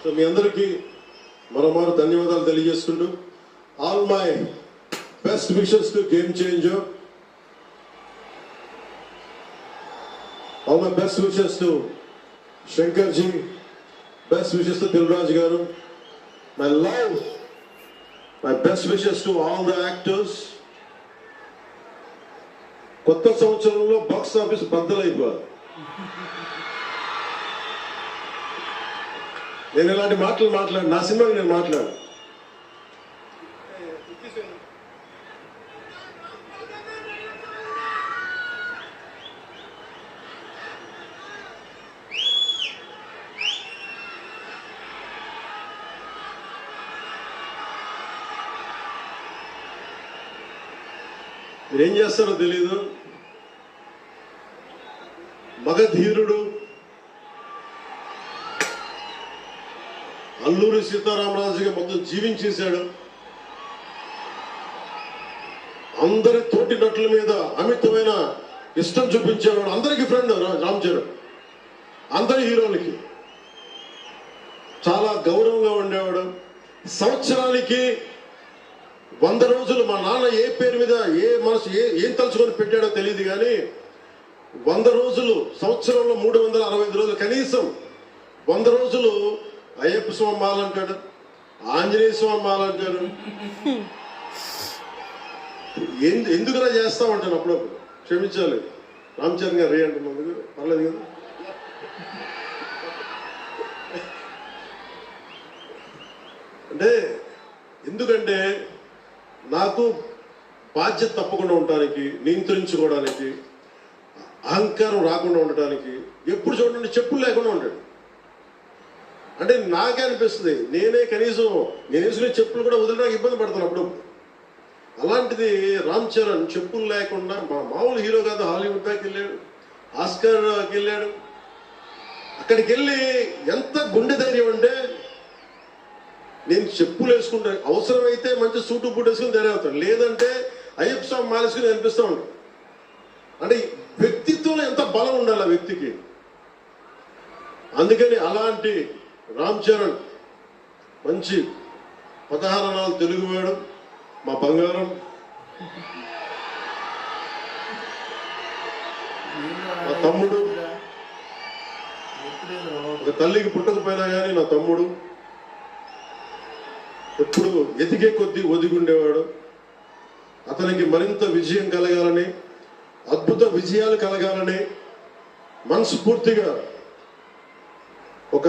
So మీ అందరికీ మరోమారు ధన్యవాదాలు తెలియజేసుకుంటూ all my best wishes to game changer, all my best wishes to Shankar ji, best wishes to Dil Raju గారు, my love, my best wishes to all the actors. కొత్త సంవత్సరంలో box office బద్దలైపోవాలి. నేను ఇలాంటి మాటలు మాట్లాడు, నా సినిమాకి నేను మాట్లాడు. మీరేం చేస్తారో తెలీదు. మగధీరుడు అల్లూరి సీతారామరాజుగా మొత్తం జీవించేశాడు. అందరి తోటి నటుల మీద అమితమైన ఇష్టం చూపించేవాడు. అందరికి ఫ్రెండ్ రామ్ చరణ్. అందరి హీరోలకి చాలా గౌరవంగా ఉండేవాడు. సంవత్సరానికి 100 రోజులు మా నాన్న ఏ పేరు మీద ఏ మనసు ఏం తలుచుకొని పెట్టాడో తెలియదు కానీ 100 రోజులు, సంవత్సరంలో 365 రోజులు, కనీసం 100 రోజులు అయ్యప్ప స్వామి మాలంటాడు, ఆంజనేయ స్వామి మాలంటాడు. ఎందుకులా చేస్తా ఉంటాను అప్పుడప్పుడు. క్షమించాలి రామ్ చరణ్ గారు, రే అంటున్నందుకు పర్లేదు కదా. అంటే ఎందుకంటే నాకు బాధ్యత తప్పకుండా ఉండటానికి, నియంత్రించుకోవడానికి, అహంకారం రాకుండా ఉండటానికి, ఎప్పుడు చూడండి చెప్పులు లేకుండా ఉంటాడు. అంటే నాకే అనిపిస్తుంది, నేనే కనీసం నేను వేసుకునే చెప్పులు కూడా వదలడానికి ఇబ్బంది పడతాను అప్పుడు. అలాంటిది రామ్ చరణ్ చెప్పులు లేకుండా, మామూలు హీరో కాదు, హాలీవుడ్ దాకా వెళ్ళాడు, ఆస్కార్కి వెళ్ళాడు. అక్కడికి వెళ్ళి ఎంత గుండె ధైర్యం అంటే, నేను చెప్పులు వేసుకుంటా, అవసరమైతే మంచి సూటు బూట్ వేసుకుని ధైర్యం అవుతాను, లేదంటే అయ్యప్ప స్వామి మాలేసుకుని అనిపిస్తూ ఉంటాను. అంటే వ్యక్తిత్వంలో ఎంత బలం ఉండాలి ఆ వ్యక్తికి. అందుకని అలాంటి రామ్ చరణ్ మంచి 16 అణాలు తెలుగువాడు, మా బంగారం, మా తమ్ముడు. ఒక తల్లికి పుట్టకపోయినా కానీ నా తమ్ముడు. ఎప్పుడు ఎదిగే కొద్దీ ఒదిగుండేవాడు. అతనికి మరింత విజయం కలగాలని, అద్భుత విజయాలు కలగాలని మనస్ఫూర్తిగా ఒక